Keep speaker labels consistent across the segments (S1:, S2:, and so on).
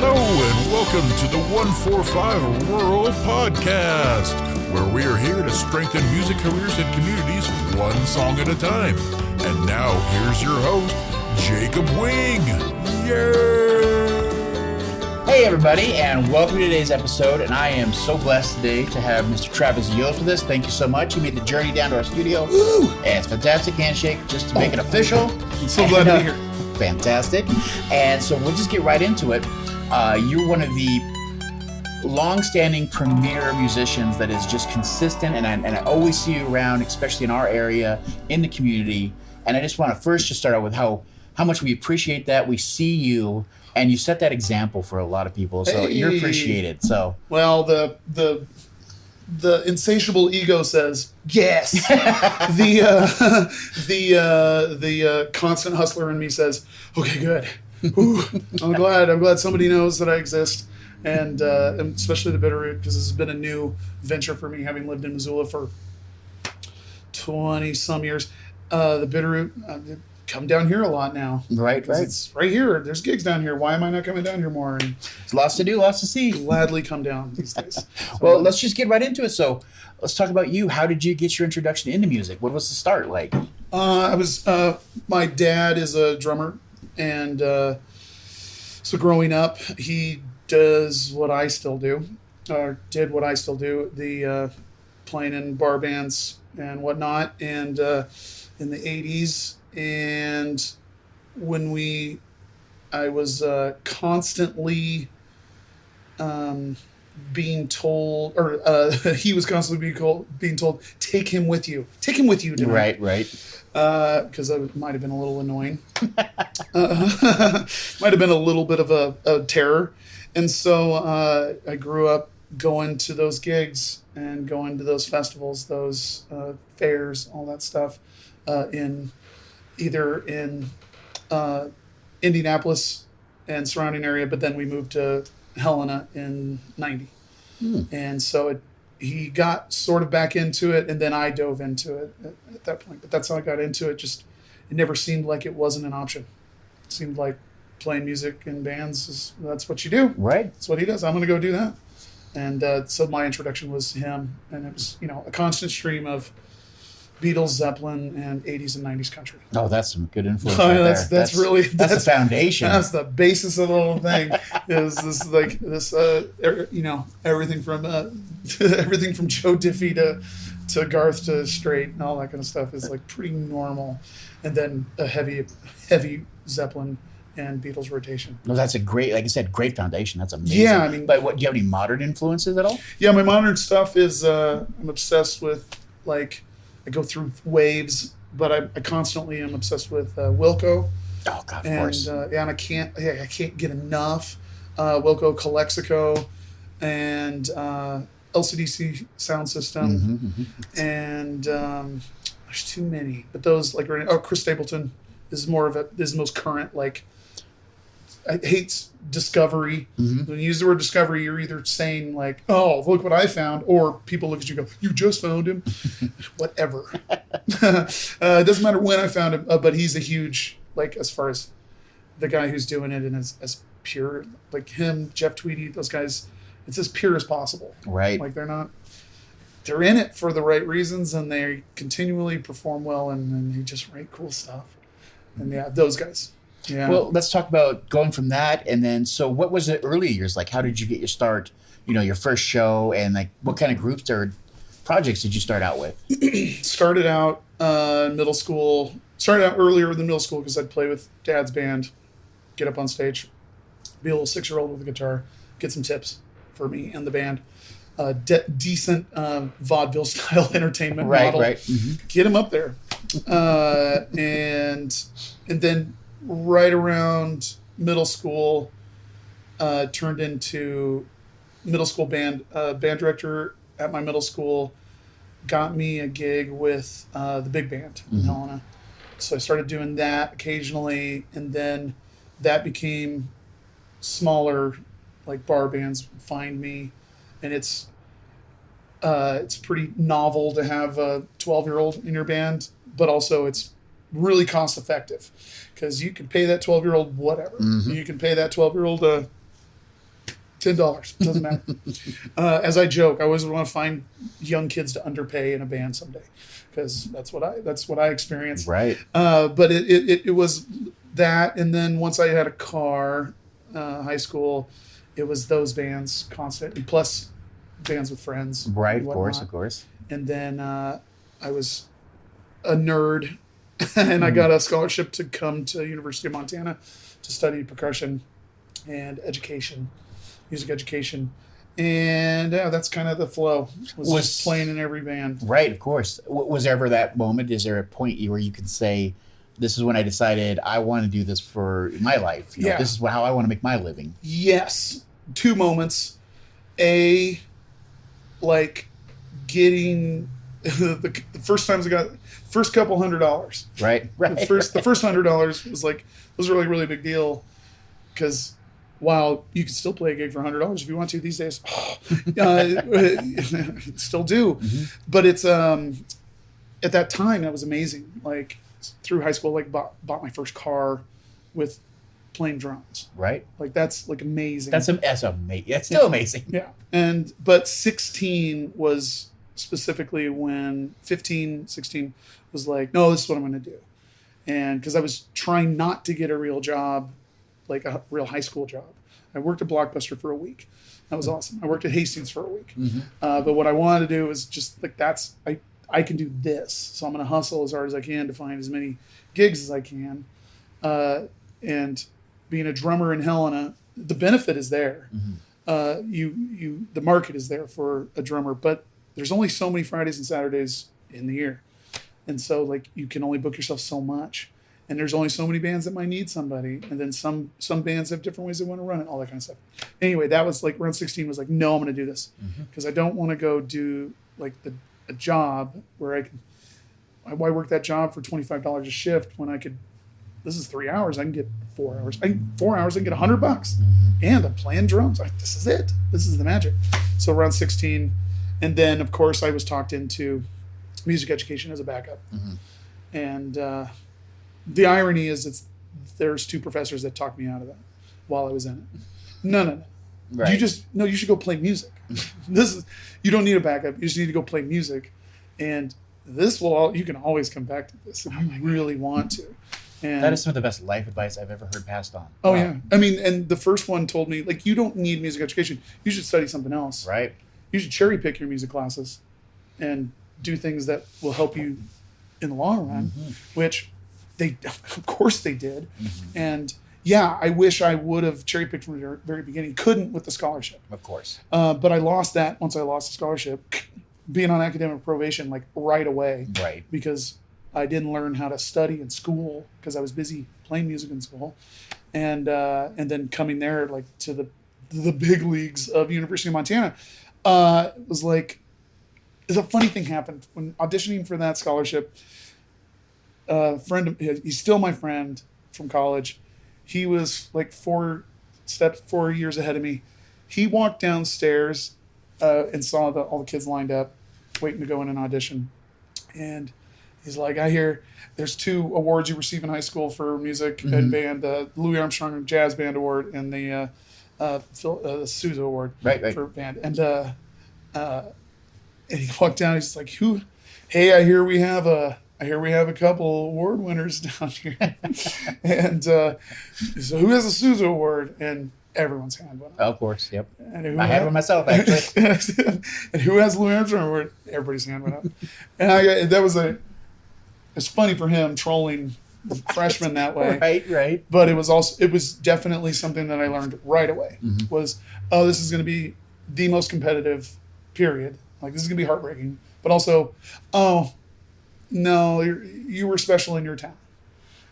S1: Hello and welcome to the 145 Rural Podcast, where we are here to strengthen music careers and communities one song at a time. And now here's your host, Jacob Wing. Yay!
S2: Hey everybody, and welcome to today's episode. And I am so blessed today to have Mr. Travis Yost with us. Thank you so much. He made the journey down to our studio.
S3: Woo!
S2: And it's a fantastic handshake just to make it official.
S3: I'm so glad to be here.
S2: Fantastic. And so we'll just get right into it. You're one of the long-standing premier musicians that is just consistent, and I always see you around, especially in our area, in the community. And I just want to first just start out with how much we appreciate that. We see you, and you set that example for a lot of people, so you're appreciated. So
S3: well, the insatiable ego says yes. the constant hustler in me says, okay, good. Ooh, I'm glad somebody knows that I exist, and especially the Bitterroot, because this has been a new venture for me, having lived in Missoula for 20 some years. The Bitterroot, come down here a lot now.
S2: Right.
S3: It's right here. There's gigs down here. Why am I not coming down here more? And
S2: there's lots to do, lots to see.
S3: Gladly come down these days. So,
S2: well, let's just get right into it. So let's talk about you. How did you get your introduction into music? What was the start like?
S3: My dad is a drummer, and so growing up, he does what I still do, or did what I still do, the playing in bar bands and whatnot, and in the 80s. And when I was constantly being told, or he was constantly being told, take him with you tonight.
S2: Right.
S3: Because that might have been a little annoying. Might have been a little bit of a terror. And so I grew up going to those gigs and going to those festivals, those fairs, all that stuff, either in Indianapolis and surrounding area, but then we moved to Helena in 90. And so he got sort of back into it, and then I dove into it at that point. But that's how I got into it. Just, it never seemed like it wasn't an option. It seemed like playing music in bands, that's what you do.
S2: Right.
S3: That's what he does. I'm going to go do that. And so my introduction was him, and it was, a constant stream of Beatles, Zeppelin, and 80s and 90s country.
S2: Oh, that's some good influence.
S3: That's really
S2: the foundation.
S3: That's the basis of the whole thing. Is this everything from Joe Diffie to Garth to Strait and all that kind of stuff is like pretty normal, and then a heavy Zeppelin and Beatles rotation.
S2: No, that's a great, like I said, great foundation. That's amazing.
S3: Yeah, I mean,
S2: but do you have any modern influences at all?
S3: Yeah, my modern stuff is I'm obsessed with, like, I go through waves, but I constantly am obsessed with Wilco.
S2: Oh God, of course.
S3: And I can't get enough Wilco, Calexico, and LCDC sound system, and there's too many. But those, like, Chris Stapleton is the most current. Like, I hate Discovery. When you use the word Discovery, you're either saying, like, oh, look what I found, or people look at you and go, you just found him. Whatever. It doesn't matter when I found him, but he's a huge, like, as far as the guy who's doing it and as pure, like him, Jeff Tweedy, those guys, it's as pure as possible.
S2: Right.
S3: Like, they're in it for the right reasons, and they continually perform well, and they just write cool stuff. And yeah, those guys. Yeah.
S2: Well, let's talk about going from that, and then, so what was the early years like? How did you get your start, your first show, and like what kind of groups or projects did you start out with?
S3: Started out middle school. Started out earlier than middle school because I'd play with Dad's band, get up on stage, be a little 6-year-old with a guitar, get some tips for me and the band. Decent vaudeville style entertainment model.
S2: Right. Mm-hmm.
S3: Get him up there, and then right around middle school, turned into middle school band. Band director at my middle school got me a gig with the big band in Helena. So I started doing that occasionally, and then that became smaller, like bar bands would find me, and it's pretty novel to have a 12-year-old in your band, but also it's really cost effective because you can pay that 12-year-old whatever. You can pay that 12-year-old $10 doesn't matter. As I joke, I always want to find young kids to underpay in a band someday, because that's what I experienced.
S2: Right.
S3: But it was that, and then once I had a car, high school, it was those bands constantly, plus bands with friends.
S2: Right. Of course.
S3: And then I was a nerd, and I got a scholarship to come to University of Montana to study percussion and music education. And that's kind of the flow. Was just playing in every band.
S2: Right, of course. Was there ever that moment? Is there a point where you can say, this is when I decided I want to do this for my life? You know, this is how I want to make my living.
S3: Yes. 2 moments. Like getting the first times I got first couple $100.
S2: Right.
S3: The first $100 was like, was a really, really big deal, because while you can still play a gig for $100 if you want to these days, still do.
S2: Mm-hmm.
S3: But it's at that time that was amazing. Like through high school, like bought my first car with playing drums.
S2: Right.
S3: Like that's like amazing.
S2: That's amazing. That's still amazing.
S3: Yeah. But 16 was specifically when 15, 16 was like, no, this is what I'm going to do. And because I was trying not to get a real job, like a real high school job. I worked at Blockbuster for a week. That was awesome. I worked at Hastings for a week.
S2: Mm-hmm.
S3: But what I wanted to do was just like, I can do this. So I'm going to hustle as hard as I can to find as many gigs as I can. And being a drummer in Helena, the benefit is there. Mm-hmm. The market is there for a drummer, but there's only so many Fridays and Saturdays in the year. And so like you can only book yourself so much. And there's only so many bands that might need somebody. And then some bands have different ways they want to run it, all that kind of stuff. Anyway, that was like around 16 was like, no, I'm going to do this. Because I don't want to go do like a job where why work that job for $25 a shift when I could, this is 3 hours, I can get 4 hours. 4 hours, I can get $100. And I'm playing drums. This is it. This is the magic. So around 16. And then, of course, I was talked into music education as a backup. And the irony is there's 2 professors that talked me out of that while I was in it. No. Right. You should go play music. You don't need a backup. You just need to go play music. And you can always come back to this if you really want to. And
S2: that is some of the best life advice I've ever heard passed on.
S3: Oh, wow. Yeah. I mean, and the first one told me, like, you don't need music education. You should study something else.
S2: Right.
S3: You should cherry pick your music classes and do things that will help you in the long run, which of course they did. And yeah, I wish I would have cherry picked from the very beginning. Couldn't with the scholarship.
S2: Of course.
S3: But I lost that once I lost the scholarship, being on academic probation, like right away.
S2: Right.
S3: Because I didn't learn how to study in school because I was busy playing music in school. And then coming there like to the big leagues of University of Montana, it was like, a funny thing happened when auditioning for that scholarship. He's still my friend from college. He was like 4 years ahead of me. He walked downstairs and saw all the kids lined up, waiting to go in an audition. And he's like, I hear there's 2 awards you receive in high school for music and band, the Louis Armstrong Jazz Band Award and the Sousa Award for band. And he walked down. He's like, Hey, I hear we have a couple award winners down here. And so who has a Sousa Award? And everyone's hand went up.
S2: Of course, yep.
S3: And
S2: I had one myself, actually.
S3: And who has Louis Armstrong Award? Everybody's hand went up. And it's funny for him trolling the freshmen that way.
S2: Right.
S3: But it was definitely something that I learned right away. Was, this is going to be the most competitive period. Like, this is going to be heartbreaking. But also, no, you were special in your town.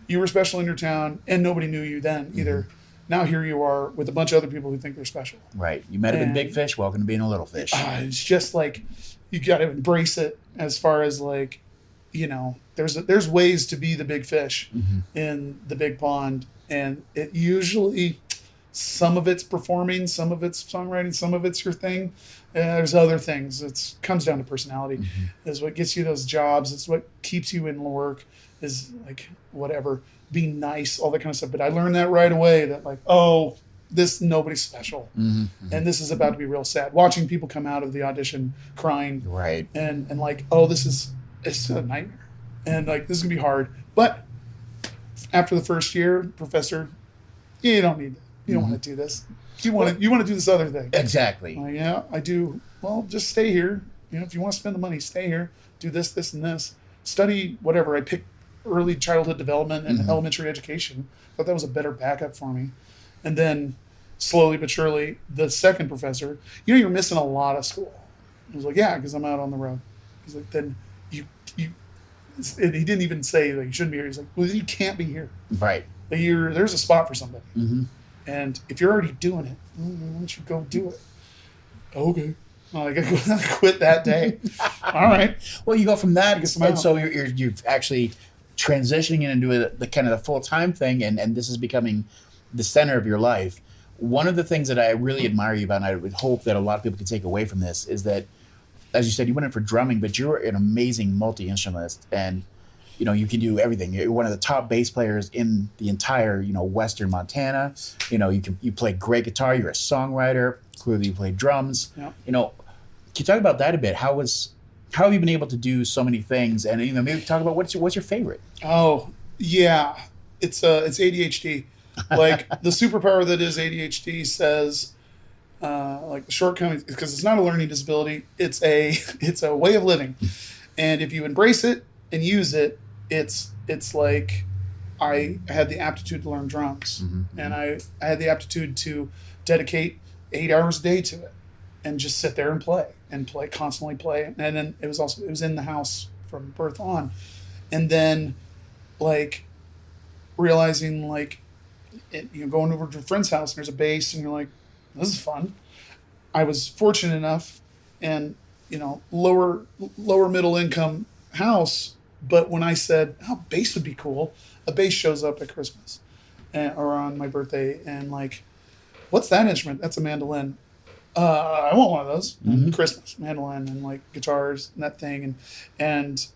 S3: You were special in your town, and nobody knew you then either. Now here you are with a bunch of other people who think they're special. Right.
S2: You might have been big fish. Welcome to being a little fish.
S3: It's just like, you got to embrace it as far as like, there's ways to be the big fish in the big pond. And it usually, some of it's performing, some of it's songwriting, some of it's your thing. There's other things. It comes down to personality. Is what gets you those jobs. It's what keeps you in work. Is like whatever, being nice, all that kind of stuff. But I learned that right away. That like, nobody's special. And this is about to be real sad. Watching people come out of the audition crying.
S2: Right.
S3: And like, oh, it's a nightmare. And like, this is going to be hard. But after the first year, professor, you don't need it. You don't want to do this. You want to do this other thing.
S2: Exactly.
S3: Like, yeah, I do. Well, just stay here. If you want to spend the money, stay here. Do this, this, and this. Study whatever. I picked early childhood development and elementary education. Thought that was a better backup for me. And then slowly but surely, the second professor, you're missing a lot of school. I was like, yeah, because I'm out on the road. He's like, then you. And he didn't even say like you shouldn't be here. He's like, well, you can't be here.
S2: Right.
S3: Like, there's a spot for somebody. And if you're already doing it, why don't you go do it? Okay. Like, I quit that day. All right.
S2: Well, you go from that, and so you're actually transitioning into the kind of the full-time thing, and this is becoming the center of your life. One of the things that I really admire you about, and I would hope that a lot of people can take away from this, is that, as you said, you went in for drumming, but you're an amazing multi-instrumentalist, and you can do everything. You're one of the top bass players in the entire Western Montana. You play great guitar. You're a songwriter. Clearly, you play drums.
S3: Yeah.
S2: Can you talk about that a bit? How have you been able to do so many things? And maybe talk about what's your favorite?
S3: Oh yeah, it's ADHD. Like the superpower that is ADHD says. Like the shortcomings, because it's not a learning disability, it's a way of living, and if you embrace it and use it, it's like I had the aptitude to learn drums, and I had the aptitude to dedicate 8 hours a day to it, and just sit there and constantly play, and then it was in the house from birth on, and then like realizing like going over to a friend's house and there's a bass and you're like, this is fun. I was fortunate enough and, lower middle income house. But when I said, oh, bass would be cool, a bass shows up at Christmas or on my birthday. And like, what's that instrument? That's a mandolin. I want one of those. Christmas, mandolin and like guitars and that thing. And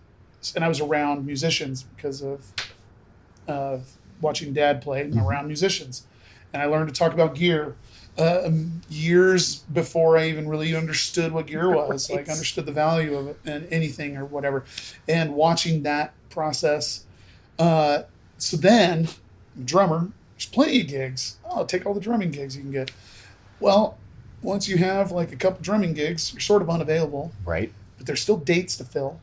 S3: I was around musicians because of watching Dad play and around musicians. And I learned to talk about gear. Years before I even really understood what gear was, like understood the value of it and anything or whatever, and watching that process. So then, I'm a drummer, there's plenty of gigs. Oh, take all the drumming gigs you can get. Well, once you have like a couple drumming gigs, you're sort of unavailable.
S2: Right.
S3: But there's still dates to fill.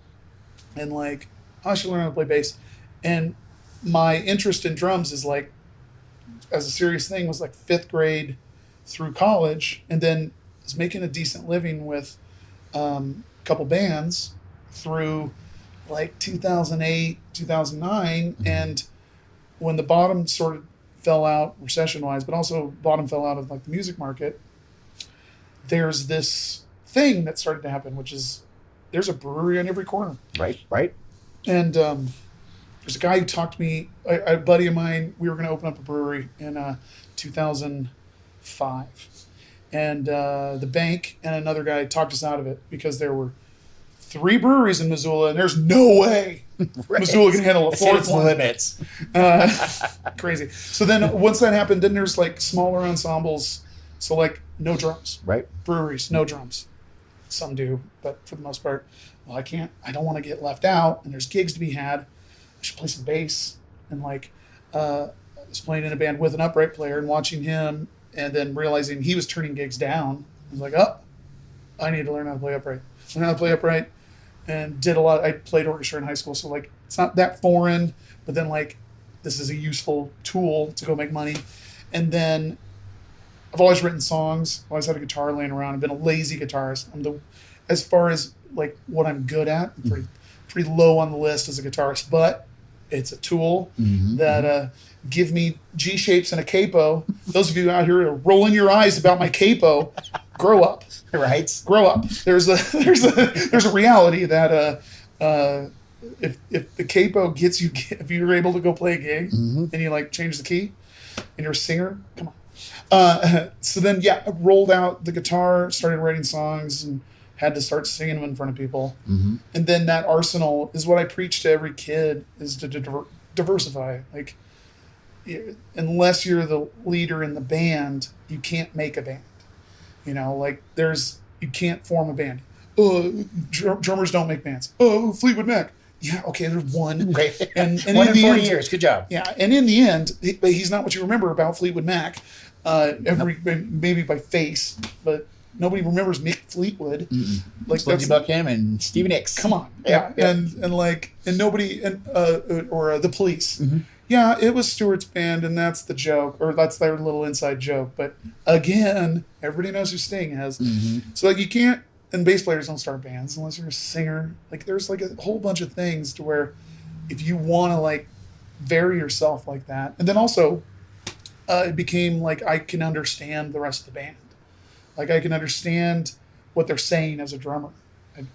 S3: And like, I should learn how to play bass. And my interest in drums is like, as a serious thing, was like 5th grade through college, and then was making a decent living with a couple bands through like 2008, 2009. And when the bottom sort of fell out recession-wise, but also bottom fell out of like the music market, there's this thing that started to happen, which is there's a brewery on every corner.
S2: Right.
S3: And there's a guy who talked to me, a buddy of mine, we were going to open up a brewery in 2005. And the bank and another guy talked us out of it because there were 3 breweries in Missoula, and there's no way Missoula can handle a 4th one.
S2: Limits.
S3: Crazy. So then once that happened, then there's like smaller ensembles. So like no drums.
S2: Right.
S3: Breweries, no drums. Some do, but for the most part, well, I don't want to get left out, and there's gigs to be had. I should play some bass. And like, I was playing in a band with an upright player and watching him, and then realizing he was turning gigs down. I was like, oh, I need to learn how to play upright. Learn how to play upright, and did a lot. I played orchestra in high school, so like it's not that foreign, but then like this is a useful tool to go make money. And then I've always written songs, always had a guitar laying around. I've been a lazy guitarist. As far as like what I'm good at, I'm pretty low on the list as a guitarist, but it's a tool that give me G shapes and a capo. Those of you out here are rolling your eyes about my capo. Grow up,
S2: right?
S3: Grow up. There's a reality that if the capo gets you, if you're able to go play a gig and you like change the key and you're a singer, come on. So then I rolled out the guitar, started writing songs, and had to start singing them in front of people. And then that arsenal is what I preach to every kid, is to diversify. Like, unless you're the leader in the band, you can't make a band. You know, like you can't form a band. Drummers don't make bands. Oh, Fleetwood Mac. Yeah, okay, there's one.
S2: Okay.
S3: And
S2: one in 40
S3: end,
S2: years. Good job.
S3: Yeah, and in the end, he's not what you remember about Fleetwood Mac. Maybe by face, but nobody remembers Mick Fleetwood.
S2: Like Lindsey Buckingham and Stevie Nicks.
S3: Come on. Yeah. And nobody or the Police.
S2: Mm-hmm.
S3: Yeah, it was Stewart's band, and that's the joke, or that's their little inside joke. But again, everybody knows who Sting is.
S2: Mm-hmm.
S3: So like you can't, and bass players don't start bands unless you're a singer. Like there's like a whole bunch of things to where if you want to like vary yourself like that, and then also it became like I can understand the rest of the band. Like I can understand what they're saying as a drummer.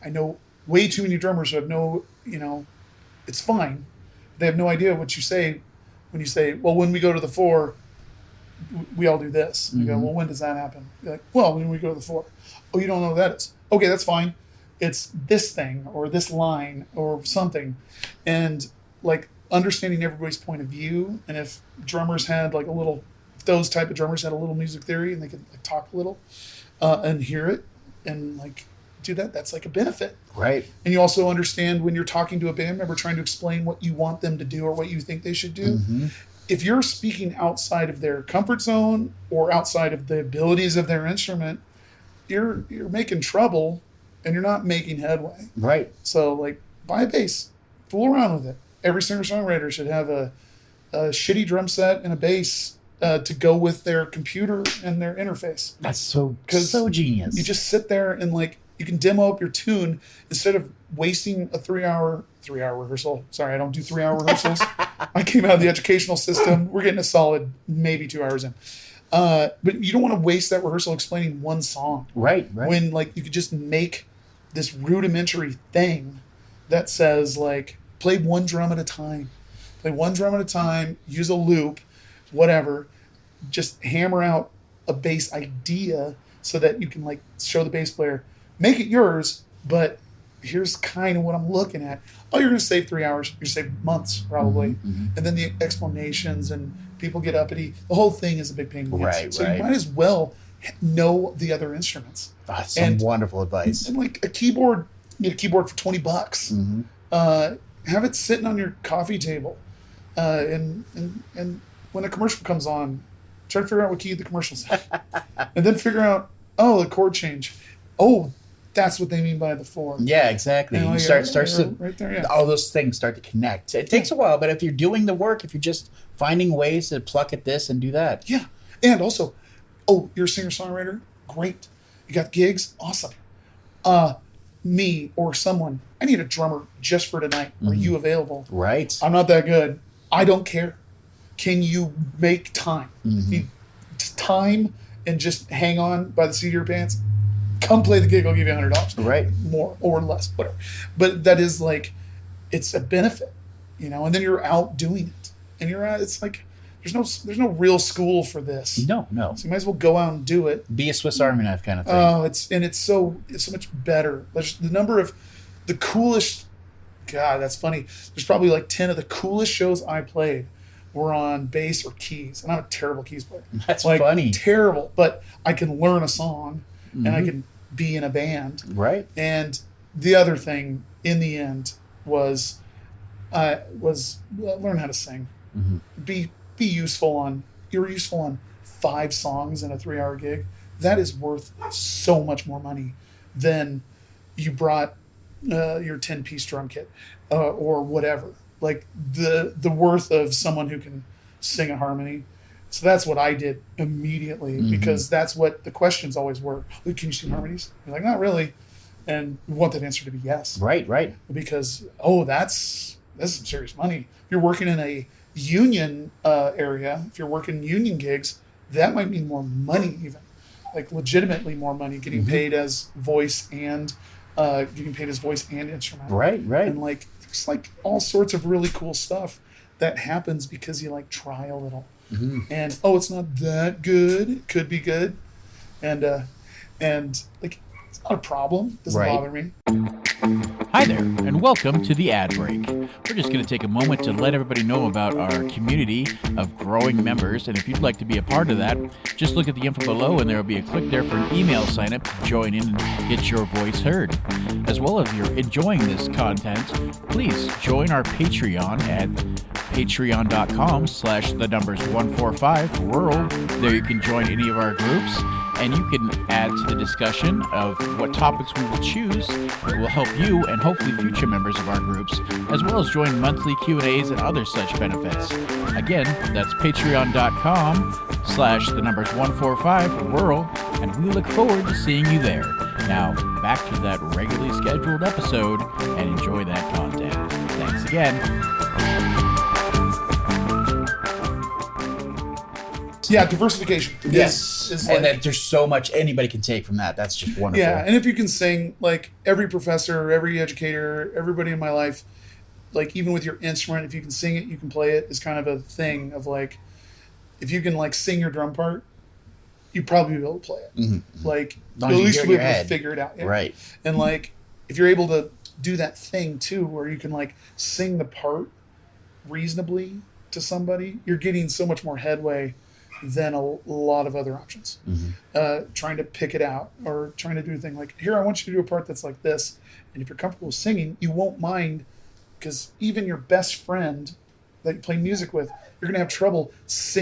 S3: I know way too many drummers who have no, it's fine. They have no idea what you say when you say, well, when we go to the 4, we all do this. And you go, well, when does that happen? You're like, well, when we go to the 4. Oh, you don't know what that is. Okay, that's fine. It's this thing or this line or something. And like understanding everybody's point of view. And if drummers had like those type of drummers had a little music theory and they could like talk a little and hear it and like do that, that's like a benefit.
S2: Right.
S3: And you also understand when you're talking to a band member trying to explain what you want them to do or what you think they should do. Mm-hmm. If you're speaking outside of their comfort zone or outside of the abilities of their instrument, you're making trouble and you're not making headway.
S2: Right.
S3: So like buy a bass, fool around with it. Every singer-songwriter should have a shitty drum set and a bass to go with their computer and their interface.
S2: That's so genius.
S3: You just sit there and like you can demo up your tune instead of wasting a 3-hour rehearsal. Sorry, I don't do 3-hour rehearsals. I came out of the educational system. We're getting a solid maybe 2 hours in. But you don't want to waste that rehearsal explaining one song.
S2: Right.
S3: When like you could just make this rudimentary thing that says like play one drum at a time. Play one drum at a time, use a loop, whatever. Just hammer out a bass idea so that you can like show the bass player, make it yours, but here's kind of what I'm looking at. Oh, you're going to save 3 hours. You're going to save months probably. Mm-hmm. And then the explanations and people get uppity. The whole thing is a big pain in the ass.
S2: Right,
S3: so
S2: right.
S3: you might as well know the other instruments.
S2: That's some wonderful advice.
S3: And like a keyboard, get a keyboard for $20. Mm-hmm. Have it sitting on your coffee table. And when a commercial comes on, try to figure out what key the commercial's in. And then figure out, the chord change. Oh, that's what they mean by the 4.
S2: Yeah, exactly. You start to
S3: right there, yeah.
S2: All those things start to connect. It takes a while, but if you're doing the work, if you're just finding ways to pluck at this and do that.
S3: Yeah. And also, you're a singer-songwriter? Great. You got gigs? Awesome. Me or someone, I need a drummer just for tonight. Mm-hmm. Are you available?
S2: Right.
S3: I'm not that good. I don't care. Can you make time? Mm-hmm. Time and just hang on by the seat of your pants? Come play the gig, I'll give you $100.
S2: Right.
S3: More or less, whatever. But that is like, it's a benefit, and then you're out doing it. And it's like, there's no real school for this.
S2: No.
S3: So you might as well go out and do it.
S2: Be a Swiss Army knife kind of thing.
S3: Oh, it's so much better. There's the number of the coolest, God, that's funny. There's probably like 10 of the coolest shows I played were on bass or keys. And I'm a terrible keys player.
S2: That's funny.
S3: Terrible. But I can learn a song. Mm-hmm. And I can be in a band.
S2: Right.
S3: And the other thing in the end was learn how to sing. Mm-hmm. Be useful you're useful on 5 songs in a 3-hour gig. That is worth so much more money than you brought your 10-piece drum kit or whatever. Like the worth of someone who can sing a harmony. So that's what I did immediately because that's what the questions always were. Can you sing harmonies? You're like, not really. And we want that answer to be yes.
S2: Right.
S3: Because, that's some serious money. If you're working in a union area, if you're working union gigs, that might mean more money even. Like legitimately more money, getting paid as voice and instrument.
S2: Right.
S3: And like, there's like all sorts of really cool stuff that happens because you like try a little. Mm-hmm. And it's not that good. It could be good, and like it's not a problem. Doesn't bother me.
S4: Hi there, and welcome to the ad break. We're just going to take a moment to let everybody know about our community of growing members, and if you'd like to be a part of that, just look at the info below and there will be a click there for an email sign up to join in and get your voice heard. As well, if you're enjoying this content, please join our Patreon at patreon.com/145rural. There you can join any of our groups, and you can add to the discussion of what topics we will choose that will help you and hopefully future members of our groups, as well as join monthly Q&As and other such benefits. Again, that's patreon.com/145rural, and we look forward to seeing you there. Now, back to that regularly scheduled episode, and enjoy that content. Thanks again.
S3: Yeah, diversification.
S2: Yes.
S3: Is
S2: And that there's so much anybody can take from that. That's just wonderful.
S3: Yeah, and if you can sing, like every professor, every educator, everybody in my life, like even with your instrument, if you can sing it, you can play it, is kind of a thing of like, if you can like sing your drum part, you'd probably be able to play it.
S2: Mm-hmm.
S3: Like,
S2: Long
S3: at
S2: as you
S3: least
S2: hear
S3: you'll be
S2: your
S3: able to
S2: head.
S3: figure it out. Yeah.
S2: Right.
S3: And like, if you're able to do that thing too, where you can like sing the part reasonably to somebody, you're getting so much more headway than a lot of other options. Trying to pick it out or trying to do a thing like, here, I want you to do a part that's like this. And if you're comfortable singing, you won't mind, because even your best friend that you play music with, you're going to have trouble.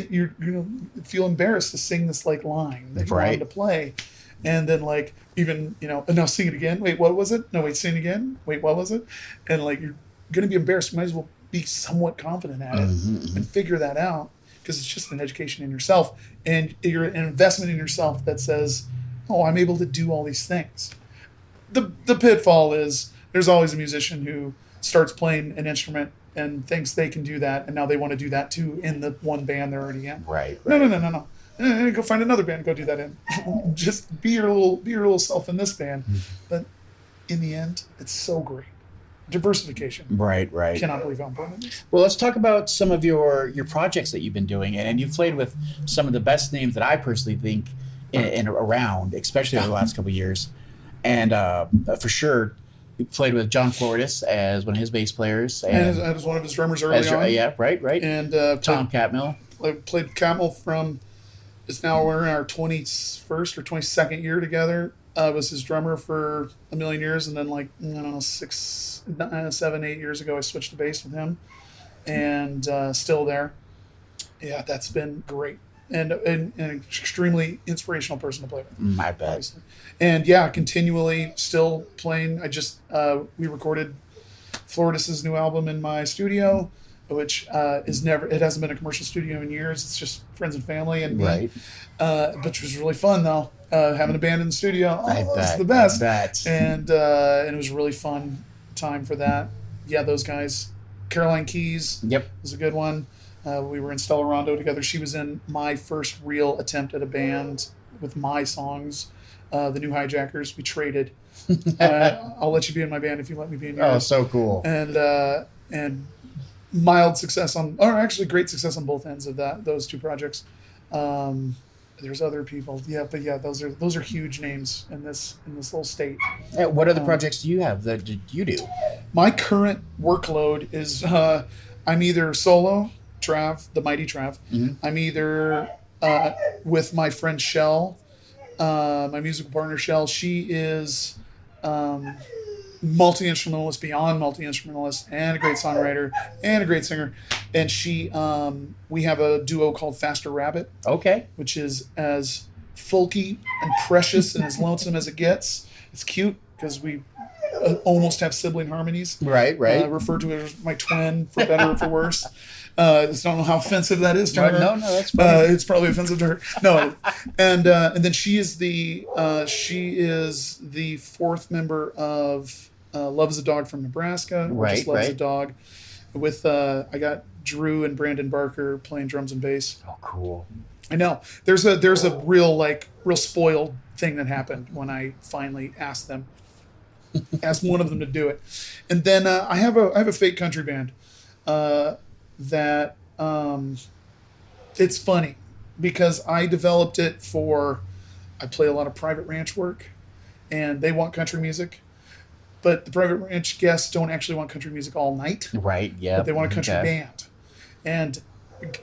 S3: You're going to feel embarrassed to sing this like line that you wanted to play. And then like, even, and now sing it again. Wait, what was it? No, wait, sing it again. Wait, what was it? And like, you're going to be embarrassed. You might as well be somewhat confident at it and figure that out. Because it's just an education in yourself, and you're an investment in yourself that says, oh, I'm able to do all these things. The pitfall is there's always a musician who starts playing an instrument and thinks they can do that, and now they want to do that too in the one band they're already in.
S2: Right.
S3: No. Go find another band to go do that in. Just be your little self in this band. But in the end, it's so great. Diversification.
S2: Right.
S3: Cannot believe how important it is.
S2: Well, let's talk about some of your projects that you've been doing, and you've played with some of the best names that I personally think in around, especially over the last couple of years. And for sure, you played with John Floridas as one of his bass players,
S3: And as one of his drummers early on.
S2: Yeah, right.
S3: And
S2: Tom Catmill.
S3: I played Catmill from, we're in our 21st or 22nd year together. I was his drummer for a million years, and then 7, 8 years ago, I switched to bass with him, and still there. Yeah, that's been great, and an extremely inspirational person to play with.
S2: I bet.
S3: Obviously. And yeah, continually still playing. I just we recorded Floridas's new album in my studio, which it hasn't been a commercial studio in years. It's just friends and family and me.
S2: Right.
S3: Which was really fun though. Having a band in the studio, it's the best. And it was a really fun time for that. Yeah, those guys. Caroline Keys was a good one. We were in Stella Rondo together. She was in my first real attempt at a band with my songs. The New Hijackers. We traded. I'll let you be in my band if you let me be in yours.
S2: Oh, so cool.
S3: And mild success actually great success on both ends of those two projects. There's other people, but those are huge names in this little state.
S2: What other projects do you have that you do?
S3: My current workload is I'm either solo, Trav, the mighty Trav. I'm either with my friend Shell, my musical partner Shell. She is multi-instrumentalist, beyond multi-instrumentalist, and a great songwriter and a great singer. And we have a duo called Faster Rabbit. Okay. Which is as folky and precious and as lonesome as it gets. It's cute because we almost have sibling harmonies. Right. Referred to as my twin, for better or for worse. I just don't know how offensive that is to her. No, that's funny. It's probably offensive to her. No, and then she is the fourth member of Love Is a Dog from Nebraska. Just Love Is a Dog. With I got Drew and Brandon Barker playing drums and bass. Oh, cool. I know. There's a real spoiled thing that happened when I finally asked one of them to do it. And then I have a fake country band that it's funny because I developed it I play a lot of private ranch work, and they want country music. but the private ranch guests don't actually want country music all night.
S2: Right. Yeah.
S3: But they want a country band, and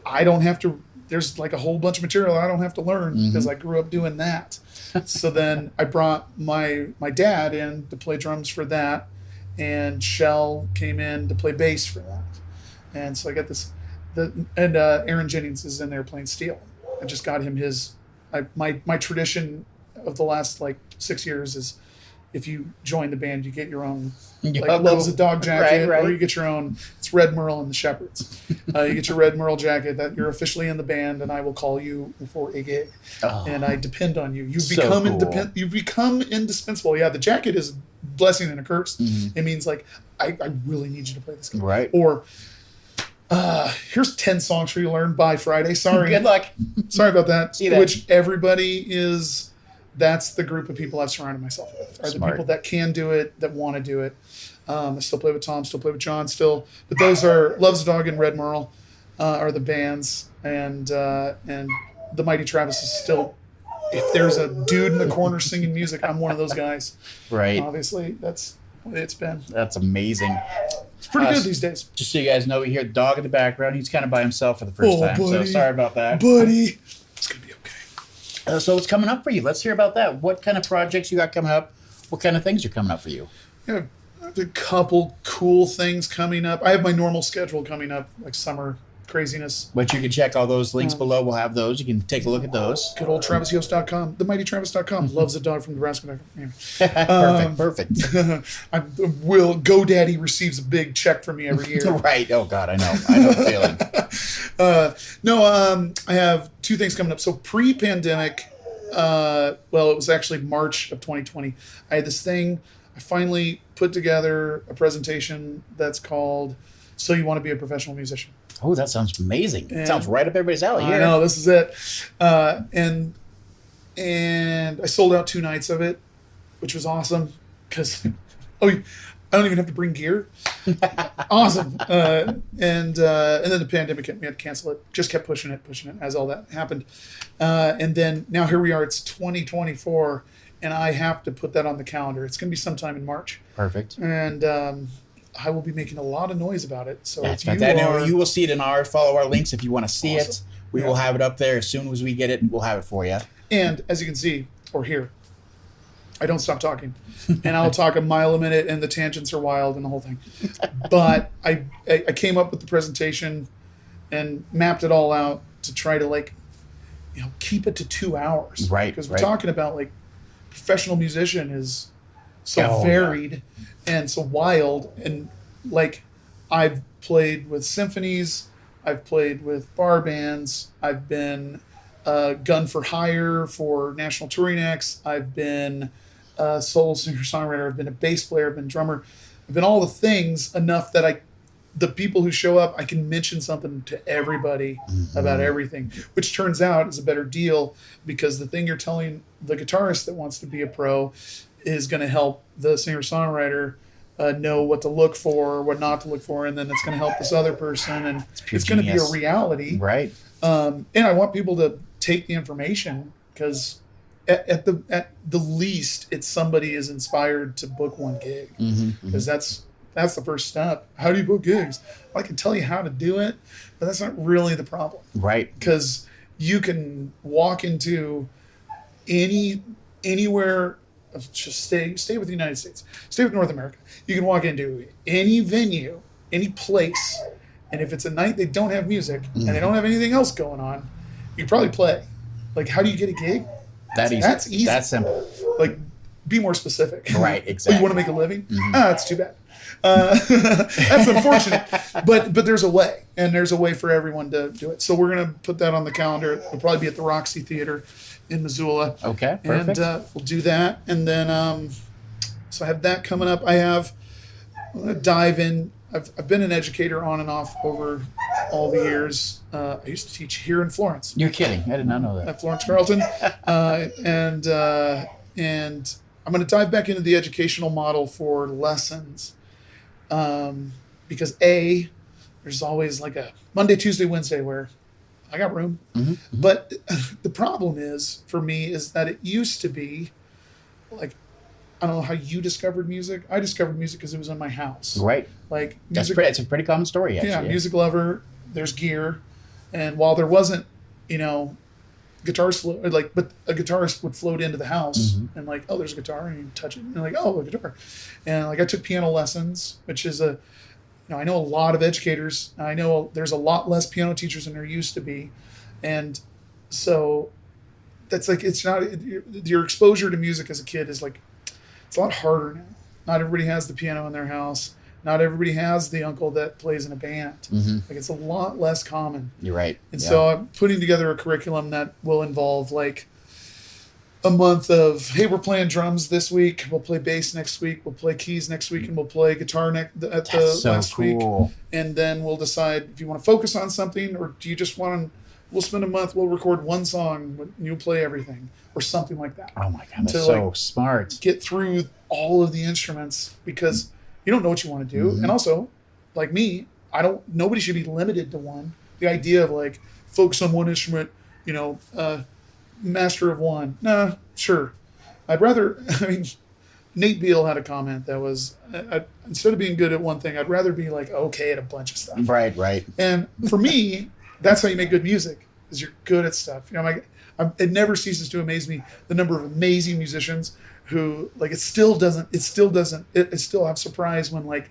S3: I don't have to. There's like a whole bunch of material I don't have to learn because I grew up doing that. So then I brought my dad in to play drums for that, and Shell came in to play bass for that. And so I got this, Aaron Jennings is in there playing steel. I just got him my tradition of the last like 6 years is if you join the band, you get your own Loves the Dog jacket,
S2: right.
S3: or you get your own. It's Red Merle and the Shepherds. You get your Red Merle jacket that you're officially in the band, and I will call you for a gig.
S2: Oh,
S3: and I depend on you. You
S2: so
S3: become
S2: cool.
S3: You become indispensable. Yeah, the jacket is a blessing and a curse. It means like I really need you to play this game.
S2: Right.
S3: Or here's 10 songs for you to learn by Friday. Sorry.
S2: Good luck.
S3: Sorry about that.
S2: See that.
S3: Which everybody is. That's the group of people I've surrounded myself with. Are
S2: Smart.
S3: the people that can do it, that want to do it. I still play with Tom, still play with John, still. But those are Loves the Dog and Red Merle are the bands, and the Mighty Travis is still. If there's a dude in the corner singing music, I'm one of those guys.
S2: Right.
S3: Obviously, that's what it's been.
S2: That's amazing.
S3: It's pretty good these days.
S2: Just so you guys know, we hear the dog in the background. He's kind of by himself for the first time, so
S3: buddy.
S2: sorry about that.
S3: Buddy, it's gonna be okay.
S2: So what's coming up for you? Let's hear about that. What kind of projects you got coming up? What kind of things are coming up for you?
S3: Yeah, I have a couple cool things coming up. I have my normal schedule coming up, like summer craziness.
S2: But you can check all those links below. We'll have those. You can take a look at those.
S3: Good old TravisYost.com, themightytravis.com. Loves the dog from Nebraska.
S2: Perfect.
S3: GoDaddy receives a big check from me every year.
S2: Right. Oh God, I know the feeling.
S3: I have two things coming up. So pre-pandemic, it was actually March of 2020. I had this thing. I finally put together a presentation that's called "So You Want to Be a Professional Musician."
S2: Oh, that sounds amazing.
S3: And
S2: Sounds right up everybody's alley here.
S3: I know, this is it. And I sold out 2 nights of it, which was awesome because I don't even have to bring gear. Awesome. And then the pandemic hit. We had to cancel it. Just kept pushing it as all that happened. And then now here we are. It's 2024, and I have to put that on the calendar. It's going to be sometime in March.
S2: Perfect.
S3: And I will be making a lot of noise about it. So
S2: That's
S3: if
S2: fantastic. You will see it in follow our links if you want to see it.
S3: Awesome.
S2: We will have it up there as soon as we get it. We'll have it for you.
S3: And as you can see or hear, I don't stop talking, and I'll talk a mile a minute, and the tangents are wild and the whole thing. But I came up with the presentation and mapped it all out to try to keep it to 2 hours.
S2: Right.
S3: Because we're talking about professional musician is so varied and so wild, and I've played with symphonies, I've played with bar bands, I've been gun for hire for national touring acts, I've been a solo singer-songwriter, I've been a bass player, I've been a drummer, I've been all the things enough that the people who show up, I can mention something to everybody about everything, which turns out is a better deal because the thing you're telling the guitarist that wants to be a pro is going to help the singer-songwriter know what to look for, what not to look for, and then it's going to help this other person, and it's going to be a reality.
S2: Right.
S3: And I want people to take the information because at the least, it's somebody is inspired to book one gig because that's the first step. How do you book gigs? Well, I can tell you how to do it, but that's not really the problem.
S2: Right.
S3: Because you can walk into anywhere. Just stay with the United States. Stay with North America. You can walk into any venue, any place, and if it's a night they don't have music and they don't have anything else going on, you probably play. How do you get a gig? That's easy.
S2: That's simple.
S3: Be more specific.
S2: Right, exactly.
S3: Oh, you want to make a living? That's too bad. That's unfortunate. But there's a way, and there's a way for everyone to do it. So we're going to put that on the calendar. It'll probably be at the Roxy Theater in Missoula.
S2: Okay, perfect.
S3: And we'll do that. And then, so I have that coming up. I'm going to dive in. I've been an educator on and off over all the years. I used to teach here in Florence.
S2: You're kidding. I did not know that.
S3: At Florence Carlton. And I'm going to dive back into the educational model for lessons. Because there's always a Monday, Tuesday, Wednesday where I got room. But the problem is, for me, is that it used to be I don't know how you discovered music. I discovered music because it was in my house.
S2: Right.
S3: Like
S2: That's
S3: music.
S2: it's a pretty common story, actually.
S3: Yeah, music lover. There's gear, and while there wasn't, guitars but a guitarist would float into the house and like, oh, there's a guitar, and you touch it, and like, oh, a guitar, and like I took piano lessons, which is I know a lot of educators. I know there's a lot less piano teachers than there used to be, and so that's like it's not your exposure to music as a kid is like it's a lot harder now. Not everybody has the piano in their house. Not everybody has the uncle that plays in a band. Like it's a lot less common.
S2: You're right.
S3: And so I'm putting together a curriculum that will involve like a month of, hey, we're playing drums this week. We'll play bass next week. We'll play keys next week, and we'll play guitar last week. And then we'll decide if you want to focus on something, or do you just want to. We'll spend a month. We'll record one song, and you'll play everything, or something like that.
S2: Oh my God, that's so smart.
S3: Get through all of the instruments because you don't know what you want to do, and also, like me, nobody should be limited to one. The idea of like focus on one instrument, master of one. Nah, sure. I'd rather. I mean, Nate Beal had a comment that was, instead of being good at one thing, I'd rather be like okay at a bunch of stuff.
S2: Right, right.
S3: And for me, that's how you make good music. Is you're good at stuff. It never ceases to amaze me the number of amazing musicians who like it still have surprise when like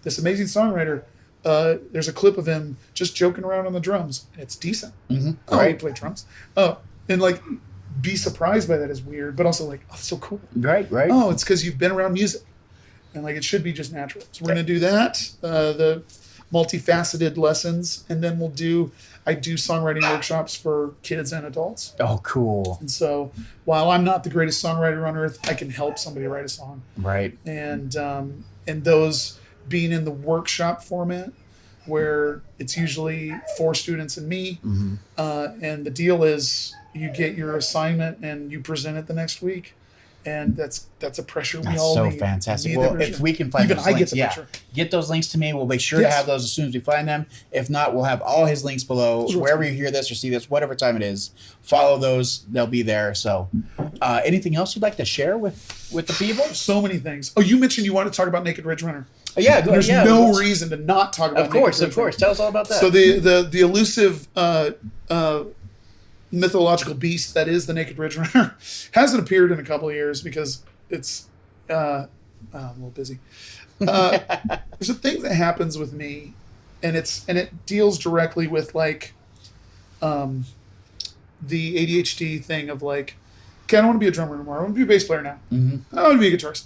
S3: this amazing songwriter there's a clip of him just joking around on the drums. It's decent. Oh,
S2: Right.
S3: he played drums. Oh, and like be surprised by that is weird, but also like, oh, it's so cool.
S2: Right, right.
S3: Oh, it's because you've been around music, and like it should be just natural. So we're gonna do that, the multifaceted lessons, and then I do songwriting workshops for kids and adults.
S2: Oh, cool.
S3: And so while I'm not the greatest songwriter on earth, I can help somebody write a song.
S2: Right.
S3: And those being in the workshop format where it's usually 4 students and me. And the deal is you get your assignment and you present it the next week. And that's a pressure we all need.
S2: That's so fantastic.
S3: Need
S2: Well, if we can find
S3: even
S2: those
S3: I
S2: links,
S3: get the pressure.
S2: Get those links to me. We'll make sure to have those as soon as we find them. If not, we'll have all his links below. Wherever you hear this or see this, whatever time it is, follow those. They'll be there. So anything else you'd like to share with the people?
S3: So many things. Oh, you mentioned you want to talk about Naked Ridge Runner.
S2: Yeah,
S3: There's no reason to not talk about
S2: Naked Ridge Runner. Of course. Tell us all about that.
S3: So the elusive mythological beast that is the Naked Ridge Runner hasn't appeared in a couple of years because it's I'm a little busy. There's a thing that happens with me, and it deals directly with like the ADHD thing of like, okay, I don't want to be a drummer anymore. I want to be a bass player now. I want to be a guitarist.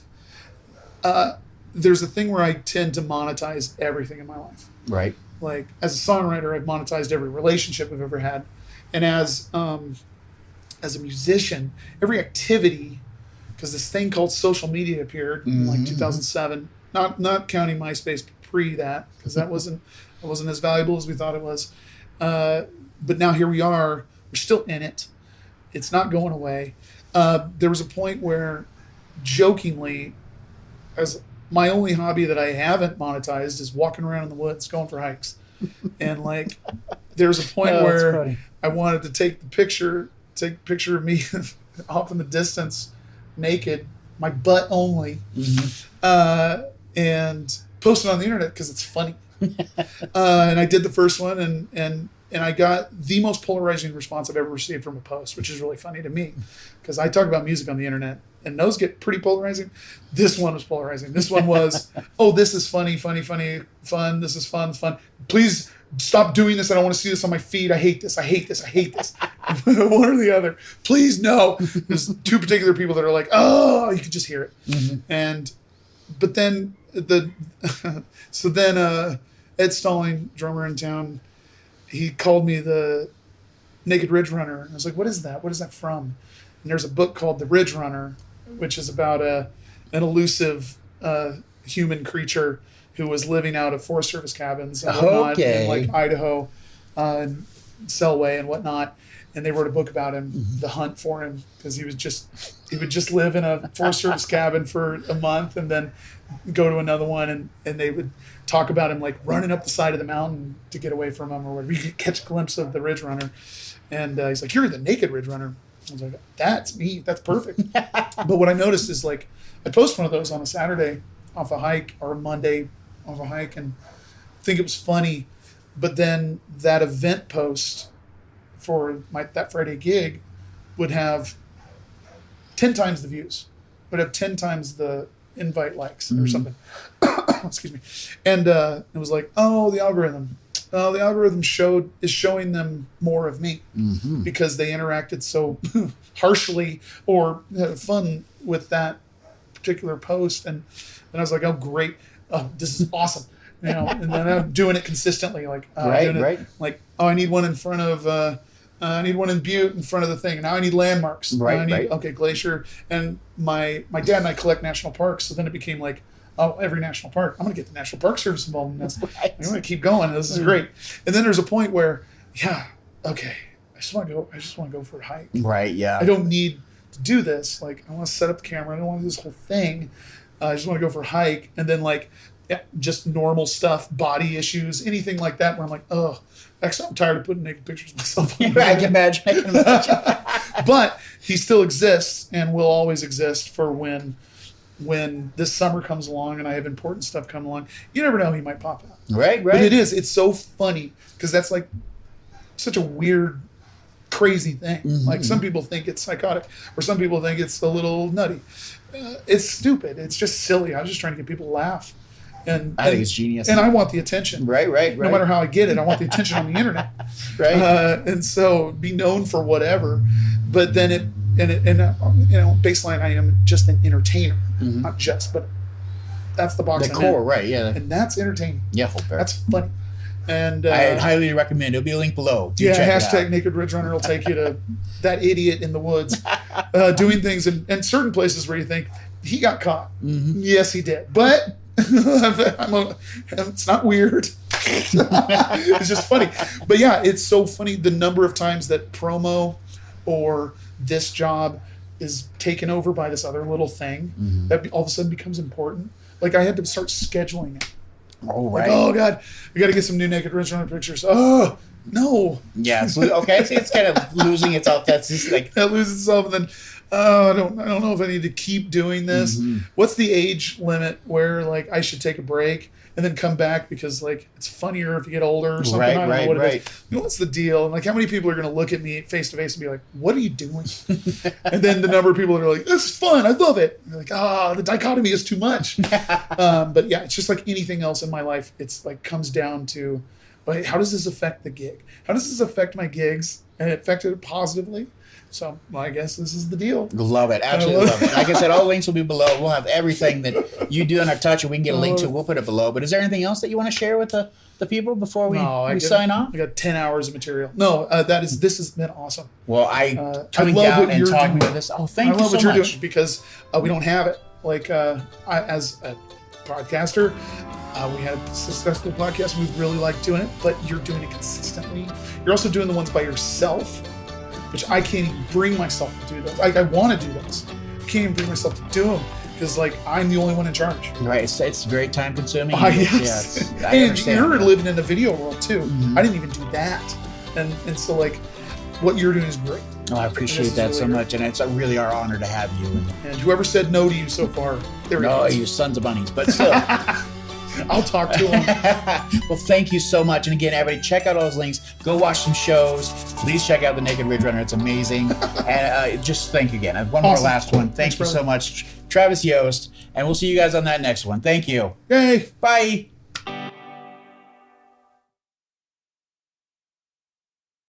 S3: There's a thing where I tend to monetize everything in my life.
S2: Right.
S3: Like as a songwriter, I've monetized every relationship I've ever had, and as a musician, every activity. Because this thing called social media appeared in like 2007, not counting MySpace pre that, because that wasn't as valuable as we thought it was. But now here we are. We're still in it. It's not going away. There was a point where, jokingly, as my only hobby that I haven't monetized is walking around in the woods, going for hikes, and like there was a point where I wanted to take a picture of me off in the distance, naked, my butt only, and post it on the internet because it's funny. And I did the first one, and I got the most polarizing response I've ever received from a post, which is really funny to me because I talk about music on the internet, and those get pretty polarizing. This one was polarizing. This one was, oh, this is funny, fun. This is fun. Please stop doing this. I don't want to see this on my feed. I hate this. One or the other. Please, no. There's 2 particular people that are like, oh, you can just hear it. But then Ed Stalling, drummer in town, he called me the Naked Ridge Runner. And I was like, what is that? What is that from? And there's a book called The Ridge Runner, which is about an elusive human creature who was living out of Forest Service cabins and whatnot in like Idaho, and Selway and whatnot. And they wrote a book about him, the hunt for him, because he would just live in a Forest Service cabin for a month and then go to another one, and they would talk about him like running up the side of the mountain to get away from him or whatever. You could catch a glimpse of the Ridge Runner. And he's like, you're the Naked Ridge Runner. I was like, that's me. That's perfect. But what I noticed is like, I post one of those on a Saturday off a hike or a Monday off a hike and think it was funny. But then that event post for that Friday gig would have 10 times the views, would have 10 times the invite likes or something. Excuse me. And it was like, oh, the algorithm. The algorithm is showing them more of me because they interacted so harshly or had fun with that particular post. And I was like, oh, great. Oh, this is awesome. You know, and then I'm doing it consistently. Like,
S2: Right.
S3: Like, oh, I need one in front of, I need one in Butte in front of the thing. Now I need landmarks.
S2: Right.
S3: Okay, Glacier. And my dad and I collect national parks. So then it became like, oh, every national park. I'm going to get the National Park Service involved in this.
S2: Right.
S3: I'm going to keep going. This is great. And then there's a point where, okay, I just want to go for a hike.
S2: Right, yeah.
S3: I don't need to do this. Like, I want to set up the camera. I don't want to do this whole thing. I just want to go for a hike. And then, like, just normal stuff, body issues, anything like that, where I'm like, oh, actually, I'm tired of putting naked pictures of myself on
S2: I can imagine.
S3: But he still exists and will always exist for when this summer comes along and I have important stuff come along. You never know, he might pop out.
S2: Right.
S3: But it's so funny because that's like such a weird, crazy thing. Like some people think it's psychotic or some people think it's a little nutty. It's stupid. It's just silly. I was just trying to get people to laugh. And
S2: I think it's genius.
S3: And I want the attention.
S2: Right.
S3: No matter how I get it, I want the attention on the internet.
S2: Right.
S3: And so be known for whatever. But then baseline, I am just an entertainer. Not just, but that's the box.
S2: The
S3: I'm
S2: core,
S3: in.
S2: right? Yeah.
S3: And that's entertaining.
S2: Yeah, whole fair.
S3: That's funny. And
S2: I highly recommend. It'll be a link below. Do check it
S3: hashtag
S2: out.
S3: Naked Ridge Runner will take you to that idiot in the woods doing things in certain places where you think he got caught. Yes, he did, but it's not weird. It's just funny. But yeah, it's so funny the number of times that promo or this job is taken over by this other little thing that all of a sudden becomes important. Like I had to start scheduling it.
S2: Oh, right.
S3: Like, oh God, we got to get some new Naked Ridge Runner pictures. Oh no.
S2: Yeah. Okay. So it's kind of losing itself. That's just like
S3: That loses itself, and then I don't know if I need to keep doing this. What's the age limit where like I should take a break and then come back because like it's funnier if you get older or something? I don't know what it is. You know, what's the deal? And like how many people are going to look at me face to face and be like, "What are you doing?" And then the number of people that are like, "This is fun. I love it." And they're like, the dichotomy is too much. But yeah, it's just like anything else in my life. It's like comes down to, like, how does this affect the gig? How does this affect my gigs? And it affected it positively. So well, I guess this is the deal.
S2: Love it. Absolutely love it. Like I said, all links will be below. We'll have everything that you do in our touch, and we can get a link to. We'll put it below. But is there anything else that you want to share with the people before we sign off?
S3: I got 10 hours of material. No, this has been awesome.
S2: Well, coming down and talking about this. Oh, thank you so much. I love what you're doing
S3: because we don't have it. Like as a podcaster, we had a successful podcast. We really like doing it, but you're doing it consistently. You're also doing the ones by yourself, which I can't even bring myself to do those. Like I want to do those. I can't even bring myself to do them because like I'm the only one in charge.
S2: Right. It's very time consuming.
S3: Yes. And you're living in the video world too. I didn't even do that. And so like what you're doing is great.
S2: Oh, I appreciate that so much. And it's really our honor to have you.
S3: And whoever said no to you so far, there we go.
S2: No, you sons of bunnies. But still.
S3: I'll talk to him.
S2: Well, thank you so much. And again, everybody, check out all those links. Go watch some shows. Please check out the Naked Ridge Runner. It's amazing. And just thank you again. One more last one. Thanks you so much, Travis Yost. And we'll see you guys on that next one. Thank you.
S3: Yay.
S2: Bye.